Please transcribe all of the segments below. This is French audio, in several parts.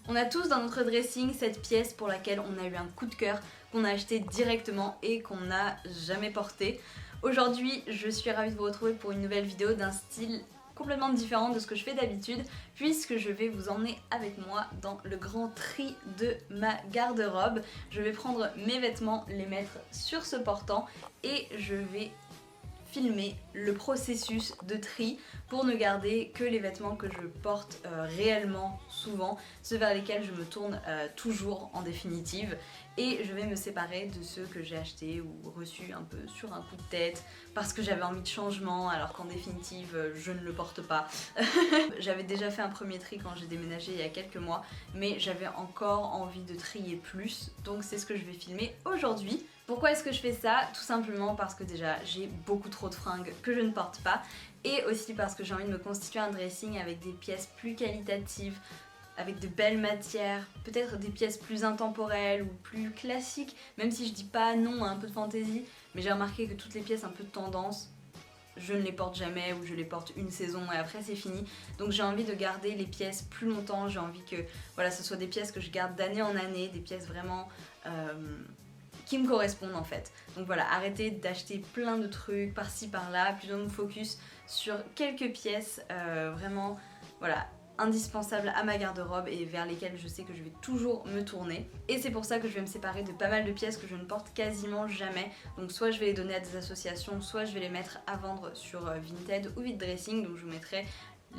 On a tous dans notre dressing cette pièce pour laquelle on a eu un coup de cœur, qu'on a acheté directement et qu'on n'a jamais porté. Aujourd'hui, je suis ravie de vous retrouver pour une nouvelle vidéo d'un style complètement différent de ce que je fais d'habitude, puisque je vais vous emmener avec moi dans le grand tri de ma garde-robe. Je vais prendre mes vêtements, les mettre sur ce portant et je vais filmer le processus de tri pour ne garder que les vêtements que je porte réellement souvent, ceux vers lesquels je me tourne toujours en définitive, et je vais me séparer de ceux que j'ai achetés ou reçus un peu sur un coup de tête parce que j'avais envie de changement alors qu'en définitive je ne le porte pas. J'avais déjà fait un premier tri quand j'ai déménagé il y a quelques mois, mais j'avais encore envie de trier plus, donc c'est ce que je vais filmer aujourd'hui. Pourquoi est-ce que je fais ça? Tout simplement parce que déjà j'ai beaucoup trop de fringues que je ne porte pas, et aussi parce que j'ai envie de me constituer un dressing avec des pièces plus qualitatives, avec de belles matières, peut-être des pièces plus intemporelles ou plus classiques, même si je dis pas non à un peu de fantaisie, mais j'ai remarqué que toutes les pièces un peu de tendance, je ne les porte jamais ou je les porte une saison et après c'est fini. Donc j'ai envie de garder les pièces plus longtemps, j'ai envie que voilà, ce soit des pièces que je garde d'année en année, des pièces vraiment qui me correspondent en fait. Donc voilà, arrêtez d'acheter plein de trucs par-ci par-là, plutôt me focus sur quelques pièces vraiment voilà, indispensables à ma garde-robe et vers lesquelles je sais que je vais toujours me tourner. Et c'est pour ça que je vais me séparer de pas mal de pièces que je ne porte quasiment jamais. Donc soit je vais les donner à des associations, soit je vais les mettre à vendre sur Vinted ou Vitdressing. Donc je vous mettrai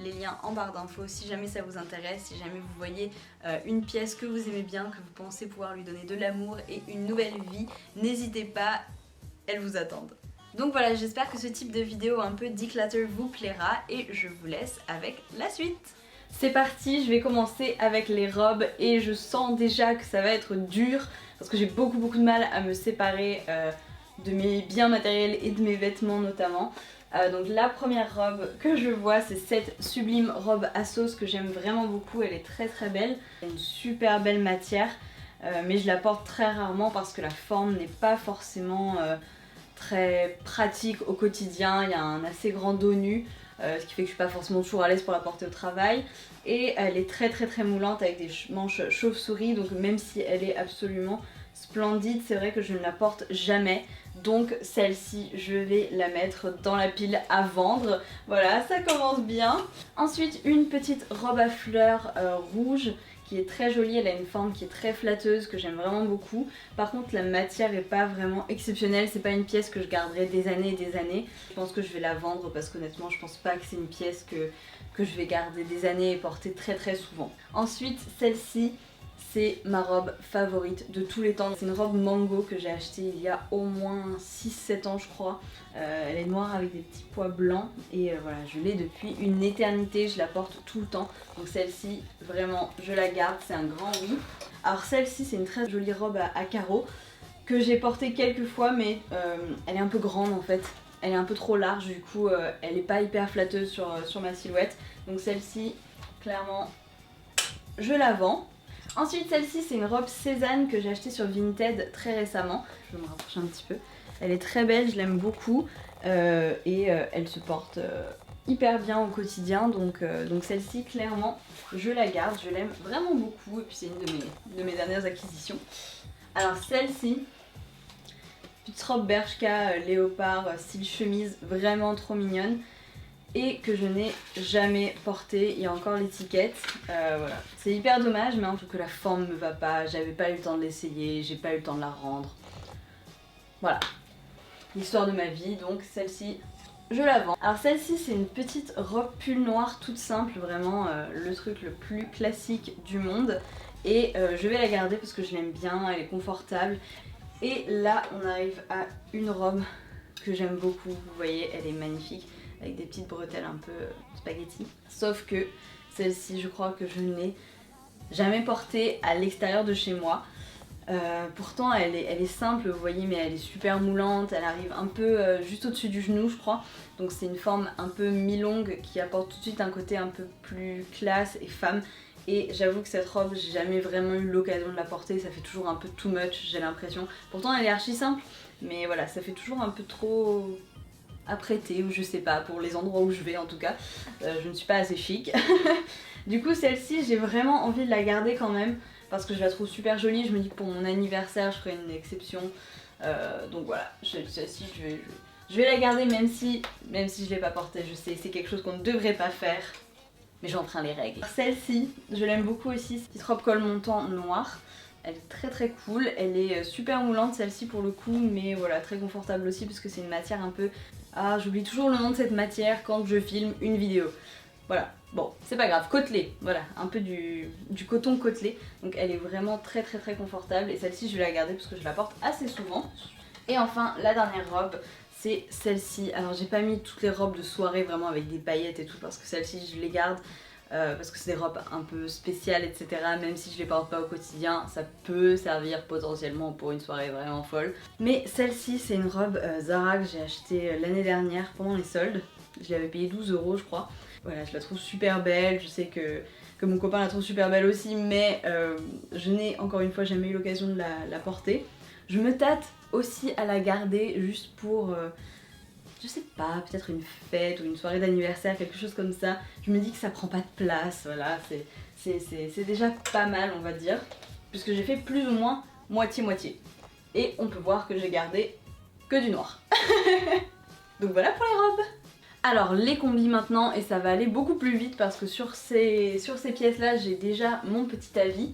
les liens en barre d'infos si jamais ça vous intéresse, si jamais vous voyez une pièce que vous aimez bien, que vous pensez pouvoir lui donner de l'amour et une nouvelle vie, n'hésitez pas, elles vous attendent. Donc voilà, j'espère que ce type de vidéo un peu declutter vous plaira et je vous laisse avec la suite. C'est parti, je vais commencer avec les robes et je sens déjà que ça va être dur parce que j'ai beaucoup de mal à me séparer de mes biens matériels et de mes vêtements notamment. Donc la première robe que je vois, c'est cette sublime robe Assos que j'aime vraiment beaucoup, elle est très belle. Elle a une super belle matière, mais je la porte très rarement parce que la forme n'est pas forcément très pratique au quotidien. Il y a un assez grand dos nu, ce qui fait que je suis pas forcément toujours à l'aise pour la porter au travail. Et elle est très moulante avec des manches chauve-souris, donc même si elle est absolument splendide, c'est vrai que je ne la porte jamais. Donc celle-ci, je vais la mettre dans la pile à vendre. Voilà, ça commence bien. Ensuite, une petite robe à fleurs rouge qui est très jolie. Elle a une forme qui est très flatteuse, que j'aime vraiment beaucoup. Par contre, la matière est pas vraiment exceptionnelle. C'est pas une pièce que je garderai des années et des années. Je pense que je vais la vendre parce qu'honnêtement, je pense pas que c'est une pièce que je vais garder des années et porter très souvent. Ensuite, celle-ci, c'est ma robe favorite de tous les temps. C'est une robe mango que j'ai achetée il y a au moins 6-7 ans je crois. Elle est noire avec des petits pois blancs et voilà, je l'ai depuis une éternité, je la porte tout le temps. Donc celle-ci, vraiment, je la garde, c'est un grand oui. Alors celle-ci, c'est une très jolie robe à carreaux que j'ai portée quelques fois, mais elle est un peu grande en fait. Elle est un peu trop large, du coup elle est pas hyper flatteuse sur ma silhouette. Donc celle-ci, clairement, je la vends. Ensuite, celle-ci, c'est une robe Cézanne que j'ai achetée sur Vinted très récemment. Je vais me rapprocher un petit peu. Elle est très belle, je l'aime beaucoup et elle se porte hyper bien au quotidien. Donc celle-ci, clairement, je la garde, je l'aime vraiment beaucoup et puis c'est une de mes dernières acquisitions. Alors celle-ci, petite robe Bershka léopard style chemise, vraiment trop mignonne, et que je n'ai jamais porté. Il y a encore l'étiquette, voilà. C'est hyper dommage, mais en tout cas la forme me va pas, j'avais pas eu le temps de l'essayer, j'ai pas eu le temps de la rendre. Voilà, l'histoire de ma vie, donc celle-ci, je la vends. Alors celle-ci, c'est une petite robe pull noire toute simple, vraiment le truc le plus classique du monde. Et je vais la garder parce que je l'aime bien, elle est confortable. Et là, on arrive à une robe que j'aime beaucoup, vous voyez, elle est magnifique, avec des petites bretelles un peu spaghetti. Sauf que celle-ci, je crois que je ne l'ai jamais portée à l'extérieur de chez moi. Pourtant elle est simple, vous voyez, mais elle est super moulante, elle arrive un peu juste au-dessus du genou je crois. Donc c'est une forme un peu mi-longue qui apporte tout de suite un côté un peu plus classe et femme. Et j'avoue que cette robe, j'ai jamais vraiment eu l'occasion de la porter, ça fait toujours un peu too much, j'ai l'impression. Pourtant elle est archi simple, mais voilà, ça fait toujours un peu trop apprêté, ou je sais pas, pour les endroits où je vais en tout cas. Je ne suis pas assez chic. Du coup celle-ci j'ai vraiment envie de la garder quand même parce que je la trouve super jolie. Je me dis que pour mon anniversaire je ferai une exception. Donc voilà, celle-ci je vais la garder même si je l'ai pas portée. Je sais c'est quelque chose qu'on ne devrait pas faire. Mais j'enfreins les règles. Celle-ci, je l'aime beaucoup aussi, petite robe col montant noire. Elle est très cool, elle est super moulante celle-ci pour le coup, mais voilà, très confortable aussi parce que c'est une matière un peu... Ah, j'oublie toujours le nom de cette matière quand je filme une vidéo. Voilà, bon, c'est pas grave, côtelé, voilà, un peu du coton côtelé. Donc elle est vraiment très confortable et celle-ci je vais la garder parce que je la porte assez souvent. Et enfin, la dernière robe, c'est celle-ci. Alors j'ai pas mis toutes les robes de soirée vraiment avec des paillettes et tout parce que celle-ci je les garde parce que c'est des robes un peu spéciales etc. Même si je les porte pas au quotidien, ça peut servir potentiellement pour une soirée vraiment folle. Mais celle-ci c'est une robe Zara que j'ai achetée l'année dernière pendant les soldes. Je l'avais payée 12 € je crois. Voilà, je la trouve super belle, je sais que mon copain la trouve super belle aussi, mais je n'ai encore une fois jamais eu l'occasion de la porter. Je me tâte aussi à la garder juste pour, je sais pas, peut-être une fête ou une soirée d'anniversaire, quelque chose comme ça. Je me dis que ça prend pas de place, voilà, c'est déjà pas mal on va dire, puisque j'ai fait plus ou moins moitié-moitié. Et on peut voir que j'ai gardé que du noir. Donc voilà pour les robes. Alors les combis maintenant, et ça va aller beaucoup plus vite parce que sur ces pièces là j'ai déjà mon petit avis.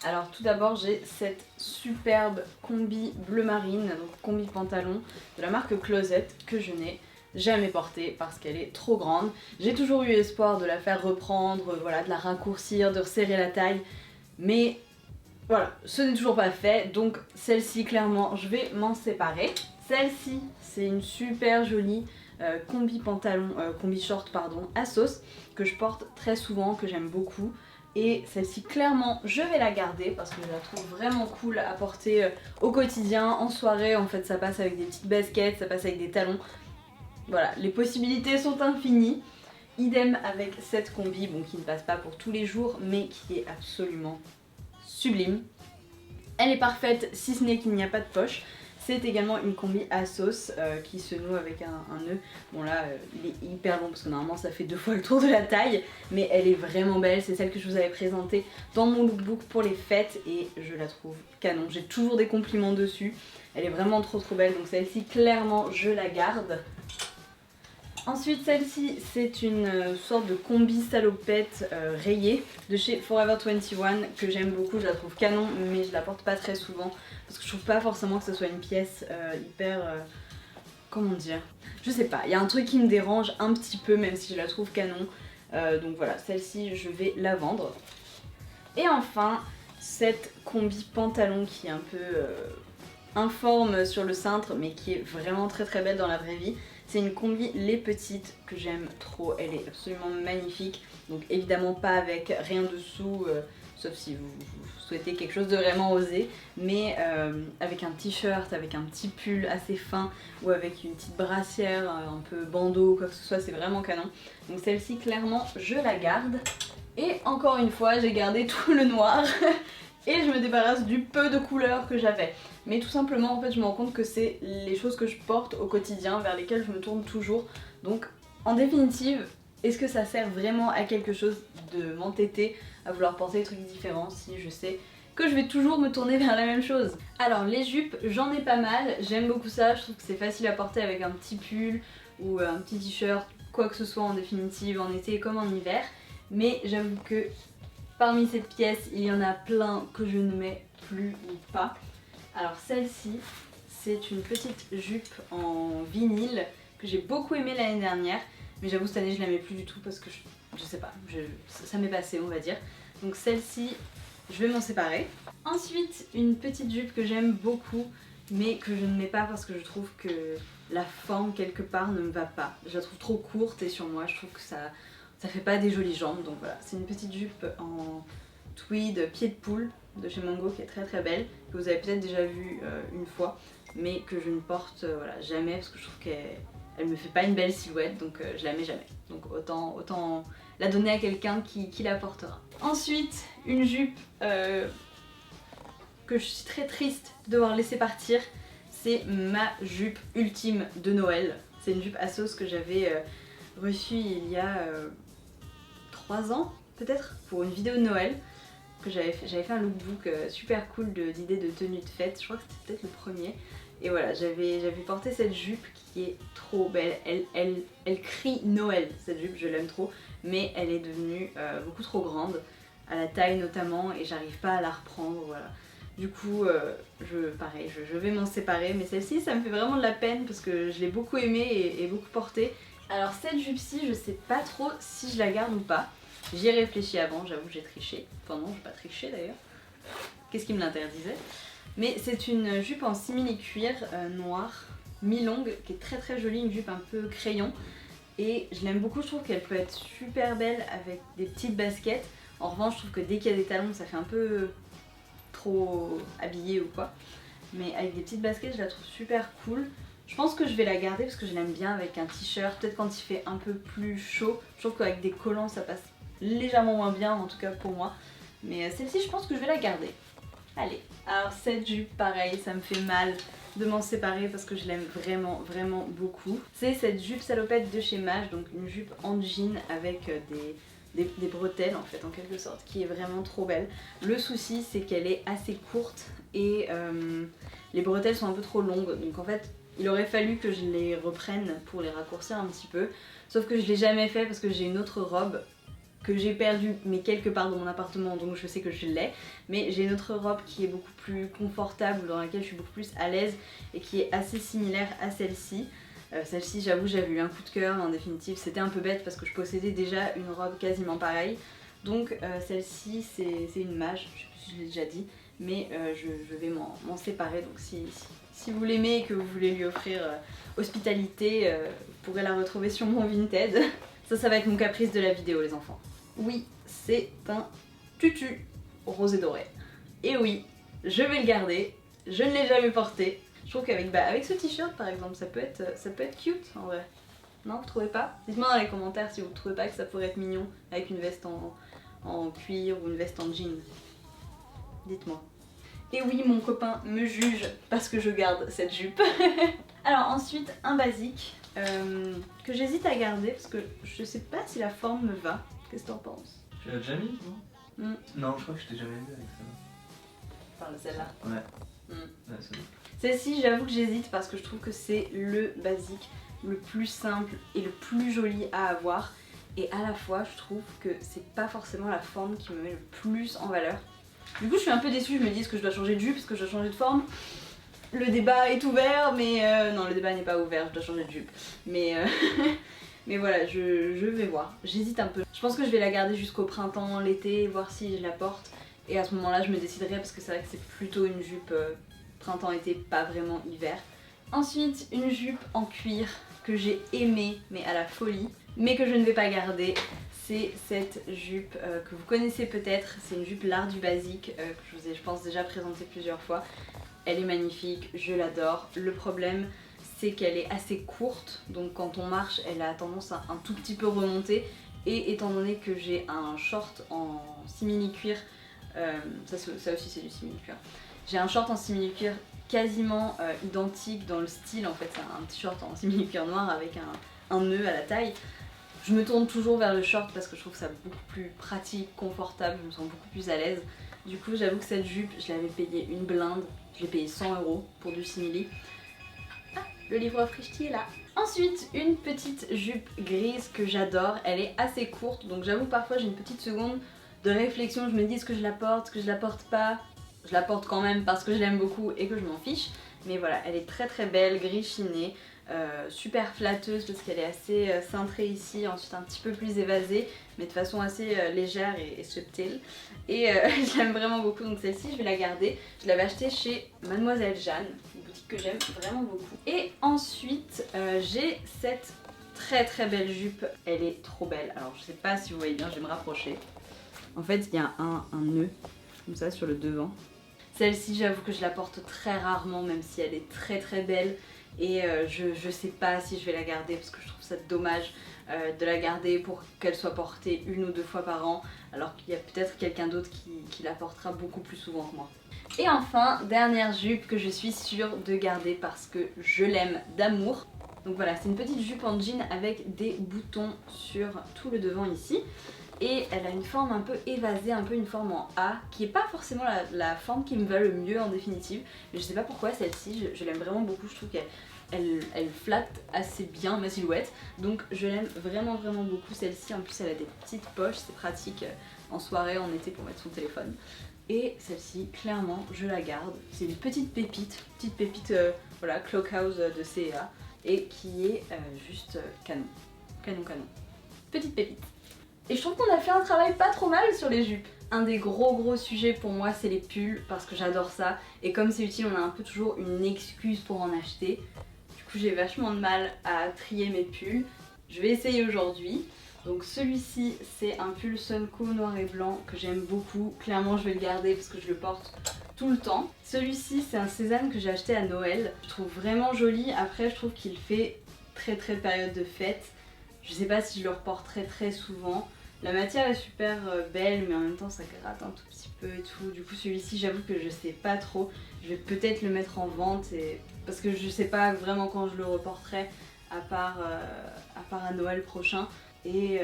Alors tout d'abord j'ai cette superbe combi bleu marine, donc combi pantalon de la marque Closet que je n'ai jamais portée parce qu'elle est trop grande. J'ai toujours eu espoir de la faire reprendre, voilà, de la raccourcir, de resserrer la taille, mais voilà, ce n'est toujours pas fait, donc celle-ci clairement je vais m'en séparer. Celle-ci c'est une super jolie combi pantalon, combi short pardon, ASOS que je porte très souvent, que j'aime beaucoup. Et celle-ci clairement je vais la garder parce que je la trouve vraiment cool à porter au quotidien, en soirée. En fait ça passe avec des petites baskets, ça passe avec des talons. Voilà, les possibilités sont infinies. Idem avec cette combi, bon, qui ne passe pas pour tous les jours mais qui est absolument sublime. Elle est parfaite si ce n'est qu'il n'y a pas de poche. C'est également une combi ASOS qui se noue avec un nœud. Bon là il est hyper long parce que normalement ça fait 2 fois le tour de la taille, mais elle est vraiment belle. C'est celle que je vous avais présentée dans mon lookbook pour les fêtes et je la trouve canon. J'ai toujours des compliments dessus. Elle est vraiment trop belle, donc celle-ci clairement je la garde. Ensuite celle-ci c'est une sorte de combi salopette rayée de chez Forever 21 que j'aime beaucoup, je la trouve canon mais je la porte pas très souvent parce que je trouve pas forcément que ce soit une pièce hyper... comment dire, je sais pas, il y a un truc qui me dérange un petit peu même si je la trouve canon. Donc voilà, celle-ci je vais la vendre. Et enfin cette combi pantalon qui est un peu informe sur le cintre mais qui est vraiment très belle dans la vraie vie. C'est une combi Les Petites que j'aime trop, elle est absolument magnifique. Donc évidemment pas avec rien dessous, sauf si vous souhaitez quelque chose de vraiment osé. Mais avec un t-shirt, avec un petit pull assez fin ou avec une petite brassière, un peu bandeau, quoi que ce soit, c'est vraiment canon. Donc celle-ci clairement je la garde. Et encore une fois j'ai gardé tout le noir. Et je me débarrasse du peu de couleurs que j'avais. Mais tout simplement en fait je me rends compte que c'est les choses que je porte au quotidien, vers lesquelles je me tourne toujours. Donc en définitive, est-ce que ça sert vraiment à quelque chose de m'entêter à vouloir porter des trucs différents si je sais que je vais toujours me tourner vers la même chose? Alors les jupes, j'en ai pas mal, j'aime beaucoup ça, je trouve que c'est facile à porter avec un petit pull ou un petit t-shirt, quoi que ce soit en définitive, en été comme en hiver. Mais j'avoue que parmi cette pièce, il y en a plein que je ne mets plus ou pas. Alors celle-ci, c'est une petite jupe en vinyle que j'ai beaucoup aimée l'année dernière. Mais j'avoue cette année je la mets plus du tout parce que je sais pas, ça m'est passé on va dire. Donc celle-ci, je vais m'en séparer. Ensuite, une petite jupe que j'aime beaucoup mais que je ne mets pas parce que je trouve que la forme quelque part ne me va pas. Je la trouve trop courte et sur moi je trouve que ça fait pas des jolies jambes, donc voilà, c'est une petite jupe en tweed pied de poule de chez Mango qui est très belle, que vous avez peut-être déjà vue une fois, mais que je ne porte voilà, jamais parce que je trouve qu'elle me fait pas une belle silhouette, donc je la mets jamais. Donc autant la donner à quelqu'un qui la portera. Ensuite, une jupe que je suis très triste de devoir laisser partir, c'est ma jupe ultime de Noël. C'est une jupe ASOS que j'avais reçue il y a 3 ans, peut-être pour une vidéo de Noël que j'avais fait un lookbook super cool d'idées de tenues de fête, je crois que c'était peut-être le premier. Et voilà, j'avais porté cette jupe qui est trop belle, elle crie Noël cette jupe, je l'aime trop, mais elle est devenue beaucoup trop grande, à la taille notamment, et j'arrive pas à la reprendre, voilà. Du coup, pareil, je vais m'en séparer, mais celle-ci ça me fait vraiment de la peine parce que je l'ai beaucoup aimée et beaucoup portée. Alors cette jupe-ci, je sais pas trop si je la garde ou pas. J'y ai réfléchi avant, j'avoue que j'ai triché. Enfin non, j'ai pas triché d'ailleurs. Qu'est-ce qui me l'interdisait? Mais c'est une jupe en simili-cuir noir, mi-longue, qui est très très jolie, une jupe un peu crayon. Et je l'aime beaucoup, je trouve qu'elle peut être super belle avec des petites baskets. En revanche, je trouve que dès qu'il y a des talons, ça fait un peu trop habillé ou quoi. Mais avec des petites baskets, je la trouve super cool. Je pense que je vais la garder parce que je l'aime bien avec un t-shirt. Peut-être quand il fait un peu plus chaud. Je trouve qu'avec des collants, ça passe légèrement moins bien, en tout cas pour moi. Mais celle-ci, je pense que je vais la garder. Allez. Alors cette jupe, pareil, ça me fait mal de m'en séparer parce que je l'aime vraiment, vraiment beaucoup. C'est cette jupe salopette de chez Maj, donc une jupe en jean avec des bretelles en fait, en quelque sorte, qui est vraiment trop belle. Le souci, c'est qu'elle est assez courte et les bretelles sont un peu trop longues, donc en fait, il aurait fallu que je les reprenne pour les raccourcir un petit peu. Sauf que je l'ai jamais fait parce que j'ai une autre robe que j'ai perdue, mais quelque part dans mon appartement, donc je sais que je l'ai. Mais j'ai une autre robe qui est beaucoup plus confortable, dans laquelle je suis beaucoup plus à l'aise et qui est assez similaire à celle-ci. Celle-ci, j'avoue, j'avais eu un coup de cœur en définitive. C'était un peu bête parce que je possédais déjà une robe quasiment pareille. Donc celle-ci, c'est une Maj, je sais plus si je l'ai déjà dit, mais je vais m'en séparer. Donc si vous l'aimez et que vous voulez lui offrir hospitalité, vous pourrez la retrouver sur mon Vinted. Ça va être mon caprice de la vidéo, les enfants. Oui, c'est un tutu rose et doré. Et oui, je vais le garder, je ne l'ai jamais porté. Je trouve qu'avec avec ce t-shirt par exemple, ça peut être cute en vrai. Non, vous trouvez pas? Dites-moi dans les commentaires si vous trouvez pas que ça pourrait être mignon avec une veste en cuir ou une veste en jean. Dites-moi. Et oui, mon copain me juge parce que je garde cette jupe. Alors ensuite, un basique que j'hésite à garder parce que je sais pas si la forme me va. Qu'est-ce que t'en penses? Tu l'as déjà mis, non? Non, je crois que je t'ai jamais vu avec ça. Enfin, celle-là. Ouais. Ouais, c'est bon. Celle-ci, j'avoue que j'hésite parce que je trouve que c'est le basique le plus simple et le plus joli à avoir. Et à la fois, je trouve que c'est pas forcément la forme qui me met le plus en valeur. Du coup, je suis un peu déçue, je me dis est-ce que je dois changer de jupe, est-ce que je dois changer de forme? Le débat est ouvert, mais non, le débat n'est pas ouvert, je dois changer de jupe. Mais, mais voilà, je vais voir. J'hésite un peu. Je pense que je vais la garder jusqu'au printemps, l'été, voir si je la porte. Et à ce moment-là, je me déciderai parce que c'est vrai que c'est plutôt une jupe printemps-été, pas vraiment hiver. Ensuite, une jupe en cuir que j'ai aimée, mais à la folie, mais que je ne vais pas garder. C'est cette jupe que vous connaissez peut-être. C'est une jupe l'art du basique que je vous ai, je pense, déjà présentée plusieurs fois. Elle est magnifique, je l'adore. Le problème, c'est qu'elle est assez courte, donc quand on marche, elle a tendance à un tout petit peu remonter. Et étant donné que j'ai un short en simili-cuir, ça aussi c'est du simili-cuir, j'ai un short en simili-cuir quasiment identique dans le style, en fait c'est un t-shirt en simili-cuir noir avec un nœud à la taille. Je me tourne toujours vers le short parce que je trouve ça beaucoup plus pratique, confortable, je me sens beaucoup plus à l'aise. Du coup j'avoue que cette jupe, je l'avais payée une blinde, je l'ai payée 100 € pour du simili. Ah, le livre Frishti est là. Ensuite, une petite jupe grise que j'adore, elle est assez courte, donc j'avoue parfois j'ai une petite seconde de réflexion, je me dis est-ce que je la porte, est-ce que je la porte pas. Je la porte quand même parce que je l'aime beaucoup et que je m'en fiche, mais voilà, elle est très très belle, gris chiné, super flatteuse parce qu'elle est assez cintrée ici, ensuite un petit peu plus évasée, mais de façon assez légère et subtile. Et je l'aime vraiment beaucoup, donc celle-ci je vais la garder. Je l'avais achetée chez Mademoiselle Jeanne, une boutique que j'aime vraiment beaucoup. Et ensuite j'ai cette très très belle jupe, elle est trop belle. Alors je sais pas si vous voyez bien, je vais me rapprocher. En fait il y a un nœud comme ça sur le devant. Celle-ci j'avoue que je la porte très rarement, même si elle est très très belle. Et je sais pas si je vais la garder parce que je trouve ça dommage de la garder pour qu'elle soit portée 1 ou 2 fois par an, alors qu'il y a peut-être quelqu'un d'autre qui la portera beaucoup plus souvent que moi. Et enfin, dernière jupe que je suis sûre de garder parce que je l'aime d'amour. Donc voilà, c'est une petite jupe en jean avec des boutons sur tout le devant ici. et elle a une forme un peu évasée, un peu une forme en A, qui est pas forcément la forme qui me va le mieux en définitive. Mais je sais pas pourquoi celle-ci, je l'aime vraiment beaucoup, je trouve qu'elle flatte assez bien ma silhouette, donc je l'aime vraiment beaucoup celle-ci. En plus elle a des petites poches, c'est pratique en soirée, en été pour mettre son téléphone. Et celle-ci, clairement, je la garde. C'est une petite pépite voilà, Cloakhouse de CEA, et qui est juste canon. Petite pépite. Et je trouve qu'on a fait un travail pas trop mal sur les jupes. Un des gros sujets pour moi, c'est les pulls, parce que j'adore ça. Et comme c'est utile, on a un peu toujours une excuse pour en acheter. Du coup, j'ai vachement de mal à trier mes pulls. Je vais essayer aujourd'hui. Donc celui-ci, c'est un pull Sunco noir et blanc que j'aime beaucoup. Clairement, je vais le garder parce que je le porte tout le temps. Celui-ci, c'est un sésame que j'ai acheté à Noël. Je trouve vraiment joli. Après, je trouve qu'il fait très période de fête. Je sais pas si je le reporterai très souvent. La matière est super belle, mais en même temps ça gratte un tout petit peu et tout. Du coup celui-ci, j'avoue que je sais pas trop. Je vais peut-être le mettre en vente parce que je sais pas vraiment quand je le reporterai à part à Noël prochain. Et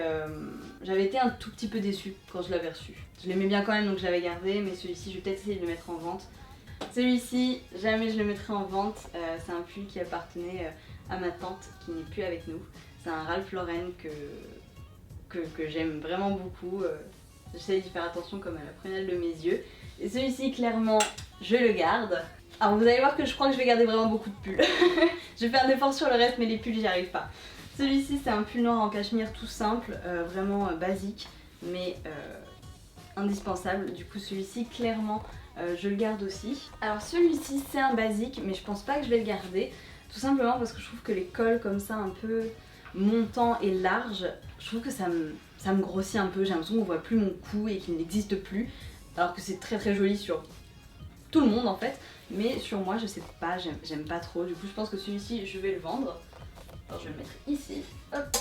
j'avais été un tout petit peu déçue quand je l'avais reçu. Je l'aimais bien quand même donc je l'avais gardé, mais celui-ci je vais peut-être essayer de le mettre en vente. Celui-ci, jamais je le mettrai en vente. C'est un pull qui appartenait à ma tante qui n'est plus avec nous. C'est un Ralph Lauren que j'aime vraiment beaucoup. J'essaie d'y faire attention comme à la prunelle de mes yeux. Et celui-ci, clairement, je le garde. Alors vous allez voir que je crois que je vais garder vraiment beaucoup de pulls. Je vais faire un effort sur le reste, mais les pulls, j'y arrive pas. Celui-ci, c'est un pull noir en cachemire tout simple, vraiment basique, mais indispensable. Du coup, celui-ci, clairement, je le garde aussi. Alors celui-ci, c'est un basique, mais je pense pas que je vais le garder. Tout simplement parce que je trouve que les cols comme ça, un peu montant et large, je trouve que ça me grossit un peu. J'ai l'impression qu'on voit plus mon cou et qu'il n'existe plus. Alors que c'est très joli sur tout le monde en fait. Mais sur moi, je sais pas, j'aime pas trop. Du coup, je pense que celui-ci, je vais le vendre. Alors, je vais le mettre ici. Hop.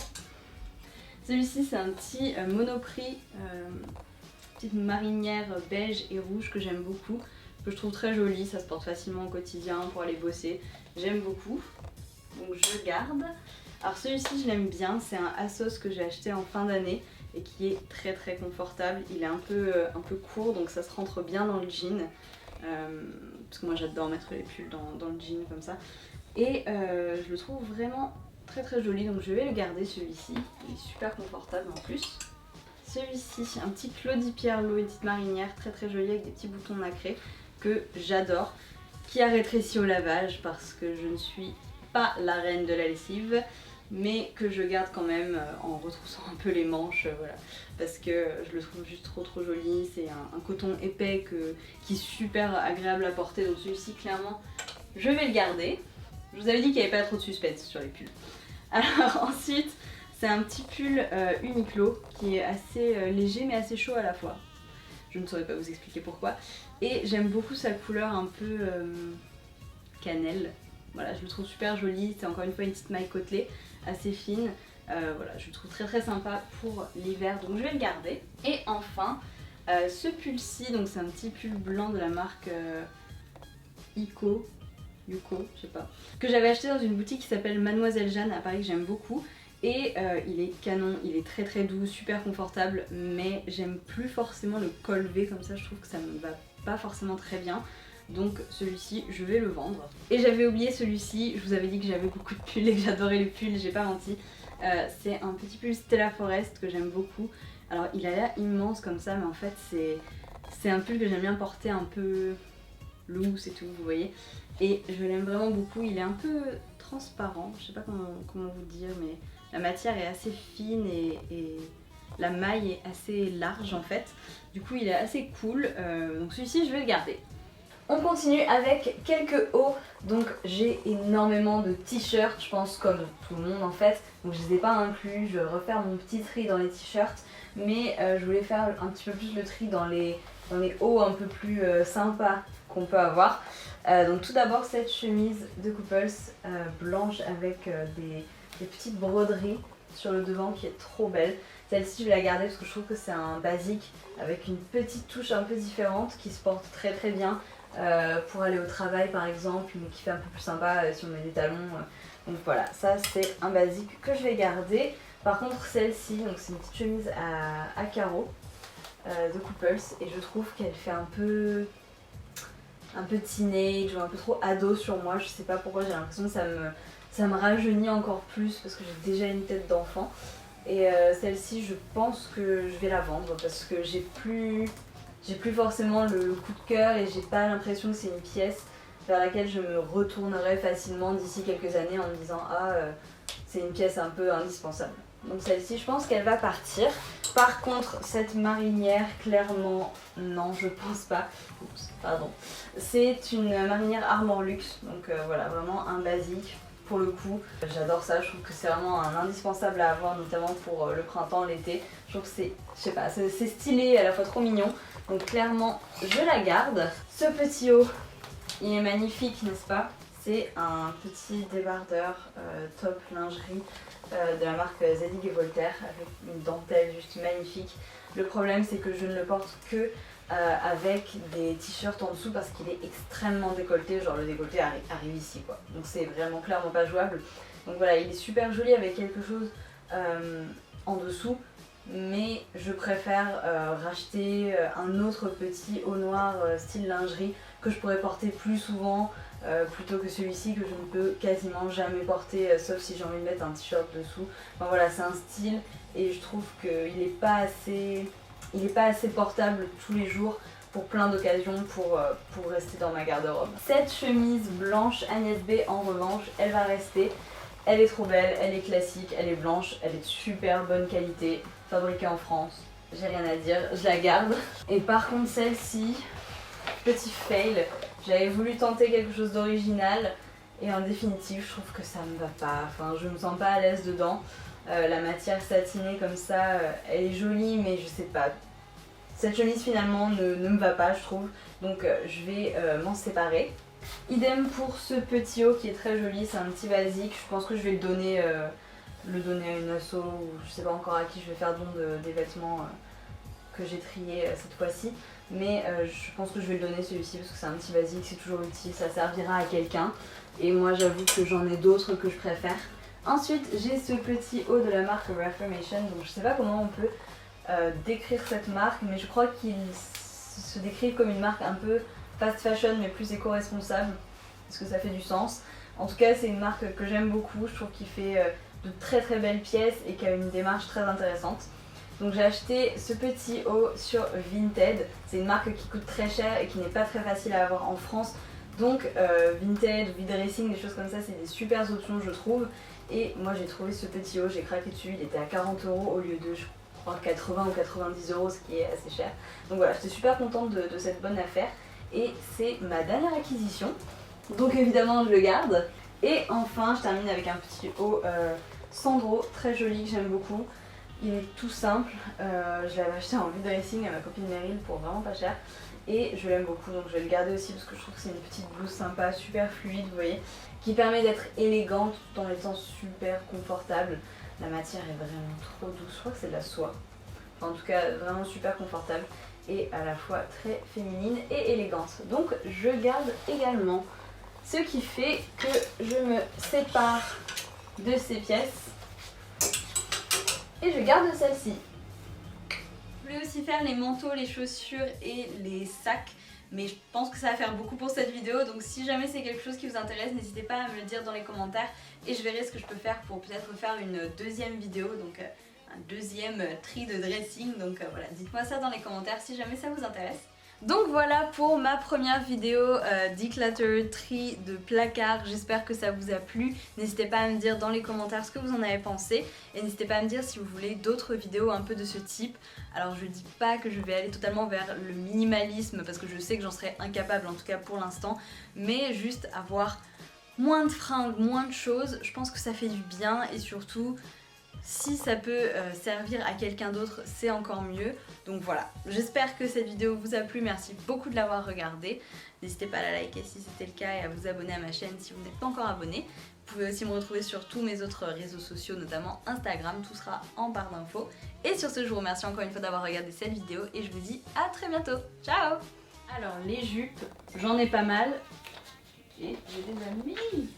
Celui-ci, c'est un petit Monoprix, petite marinière beige et rouge que j'aime beaucoup. Que je trouve très joli, ça se porte facilement au quotidien pour aller bosser. J'aime beaucoup. Donc, je garde. Alors celui-ci je l'aime bien, c'est un Asos que j'ai acheté en fin d'année et qui est très confortable. Il est un peu court donc ça se rentre bien dans le jean. Parce que moi j'adore mettre les pulls dans le jean comme ça. Et je le trouve vraiment très joli donc je vais le garder celui-ci. Il est super confortable en plus. Celui-ci, un petit Claudie Pierlot, une petite marinière très jolie avec des petits boutons nacrés que j'adore. Qui a rétréci au lavage parce que je ne suis pas la reine de la lessive. Mais que je garde quand même en retroussant un peu les manches, voilà, parce que je le trouve juste trop joli. C'est un coton épais qui est super agréable à porter, donc celui-ci clairement je vais le garder. Je vous avais dit qu'il n'y avait pas trop de suspense sur les pulls. Alors ensuite c'est un petit pull Uniqlo qui est assez léger mais assez chaud à la fois. Je ne saurais pas vous expliquer pourquoi. Et j'aime beaucoup sa couleur un peu cannelle. Voilà, je le trouve super joli. C'est encore une fois une petite maille côtelée assez fine. Voilà, je le trouve très sympa pour l'hiver, donc je vais le garder. Et enfin, ce pull-ci, donc c'est un petit pull blanc de la marque Yuko, je sais pas, que j'avais acheté dans une boutique qui s'appelle Mademoiselle Jeanne à Paris, que j'aime beaucoup. Et il est canon, il est très doux, super confortable, mais j'aime plus forcément le col V comme ça, je trouve que ça me va pas forcément très bien. Donc celui-ci, je vais le vendre. Et j'avais oublié celui-ci, je vous avais dit que j'avais beaucoup de pulls et que j'adorais les pulls, j'ai pas menti. C'est un petit pull Stella Forest que j'aime beaucoup. Alors il a l'air immense comme ça, mais en fait c'est un pull que j'aime bien porter un peu loose et tout, vous voyez. Et je l'aime vraiment beaucoup, il est un peu transparent, je sais pas comment vous dire, mais la matière est assez fine et la maille est assez large en fait. Du coup il est assez cool, donc celui-ci je vais le garder. On continue avec quelques hauts, donc j'ai énormément de t-shirts, je pense comme tout le monde en fait, donc je les ai pas inclus, je vais refaire mon petit tri dans les t-shirts, mais je voulais faire un petit peu plus le tri dans les hauts un peu plus sympas qu'on peut avoir. Donc tout d'abord cette chemise de Couples blanche avec des petites broderies sur le devant qui est trop belle. Celle-ci je vais la garder parce que je trouve que c'est un basique avec une petite touche un peu différente qui se porte très bien. Pour aller au travail par exemple, mais qui fait un peu plus sympa si on met des talons. Donc voilà, ça c'est un basique que je vais garder. Par contre celle-ci, donc c'est une petite chemise à carreaux de Couples et je trouve qu'elle fait un peu teenage ou un peu trop ado sur moi. Je sais pas pourquoi, j'ai l'impression que ça me rajeunit encore plus parce que j'ai déjà une tête d'enfant. Et celle-ci, je pense que je vais la vendre parce que j'ai plus forcément le coup de cœur et j'ai pas l'impression que c'est une pièce vers laquelle je me retournerai facilement d'ici quelques années en me disant c'est une pièce un peu indispensable. Donc celle-ci, je pense qu'elle va partir. Par contre, cette marinière, clairement, non, je pense pas. Oups, pardon. C'est une marinière Armor Luxe, donc voilà, vraiment un basique. Pour le coup, j'adore ça, je trouve que c'est vraiment un indispensable à avoir, notamment pour le printemps, l'été. Je trouve que c'est, je sais pas, c'est stylé, à la fois trop mignon. Donc clairement, je la garde. Ce petit haut, il est magnifique, n'est-ce pas? C'est un petit débardeur top lingerie de la marque Zadig et Voltaire avec une dentelle juste magnifique. Le problème, c'est que je ne le porte que avec des t-shirts en dessous parce qu'il est extrêmement décolleté, genre le décolleté arrive ici quoi. Donc c'est vraiment clairement pas jouable. Donc voilà, il est super joli avec quelque chose en dessous, mais je préfère racheter un autre petit haut noir style lingerie que je pourrais porter plus souvent plutôt que celui-ci que je ne peux quasiment jamais porter sauf si j'ai envie de mettre un t-shirt dessous. Enfin voilà, c'est un style et je trouve qu'il n'est pas assez portable tous les jours pour plein d'occasions pour rester dans ma garde-robe. Cette chemise blanche Agnès B en revanche, elle va rester. Elle est trop belle, elle est classique, elle est blanche, elle est de super bonne qualité, fabriquée en France. J'ai rien à dire, je la garde. Et par contre celle-ci, petit fail, j'avais voulu tenter quelque chose d'original et en définitive je trouve que ça me va pas, enfin je me sens pas à l'aise dedans. La matière satinée comme ça, elle est jolie mais je sais pas. Cette chemise finalement ne me va pas je trouve, donc je vais m'en séparer. Idem pour ce petit haut qui est très joli, c'est un petit basique, je pense que je vais le donner à une asso ou je sais pas encore à qui je vais faire don des vêtements que j'ai triés cette fois-ci. Mais je pense que je vais le donner celui-ci parce que c'est un petit basique, c'est toujours utile, ça servira à quelqu'un. Et moi j'avoue que j'en ai d'autres que je préfère. Ensuite j'ai ce petit haut de la marque Reformation, donc je sais pas comment on peut décrire cette marque, mais je crois qu'il se décrit comme une marque un peu fast fashion mais plus éco-responsable. Est-ce que ça fait du sens? En tout cas c'est une marque que j'aime beaucoup, je trouve qu'il fait de très très belles pièces et qui a une démarche très intéressante. Donc j'ai acheté ce petit haut sur Vinted, c'est une marque qui coûte très cher et qui n'est pas très facile à avoir en France. Donc Vinted ou V-Dressing, des choses comme ça, c'est des super options je trouve. Et moi j'ai trouvé ce petit haut, j'ai craqué dessus, il était à 40 € au lieu de je crois 80 ou 90 €, ce qui est assez cher. Donc voilà, j'étais super contente de cette bonne affaire et c'est ma dernière acquisition. Donc évidemment je le garde. Et enfin je termine avec un petit haut Sandro, très joli que j'aime beaucoup. Il est tout simple, je l'avais acheté en V-Dressing à ma copine Meryl pour vraiment pas cher. Et je l'aime beaucoup donc je vais le garder aussi parce que je trouve que c'est une petite blouse sympa, super fluide vous voyez, qui permet d'être élégante tout en étant super confortable. La matière est vraiment trop douce, je crois que c'est de la soie. Enfin, en tout cas vraiment super confortable et à la fois très féminine et élégante. Donc je garde également, ce qui fait que je me sépare de ces pièces. Et je garde celle-ci. Je voulais aussi faire les manteaux, les chaussures et les sacs. Mais je pense que ça va faire beaucoup pour cette vidéo. Donc si jamais c'est quelque chose qui vous intéresse, n'hésitez pas à me le dire dans les commentaires. Et je verrai ce que je peux faire pour peut-être faire une deuxième vidéo. Donc un deuxième tri de dressing. Donc voilà, dites-moi ça dans les commentaires si jamais ça vous intéresse. Donc voilà pour ma première vidéo declutter, tri de placard. J'espère que ça vous a plu. N'hésitez pas à me dire dans les commentaires ce que vous en avez pensé. Et n'hésitez pas à me dire si vous voulez d'autres vidéos un peu de ce type. Alors je dis pas que je vais aller totalement vers le minimalisme parce que je sais que j'en serais incapable en tout cas pour l'instant. Mais juste avoir moins de fringues, moins de choses, je pense que ça fait du bien et surtout... si ça peut servir à quelqu'un d'autre, c'est encore mieux. Donc voilà, j'espère que cette vidéo vous a plu. Merci beaucoup de l'avoir regardée. N'hésitez pas à la liker si c'était le cas et à vous abonner à ma chaîne si vous n'êtes pas encore abonné. Vous pouvez aussi me retrouver sur tous mes autres réseaux sociaux, notamment Instagram. Tout sera en barre d'infos. Et sur ce, je vous remercie encore une fois d'avoir regardé cette vidéo et je vous dis à très bientôt. Ciao! Alors les jupes, j'en ai pas mal. Et j'ai des amis.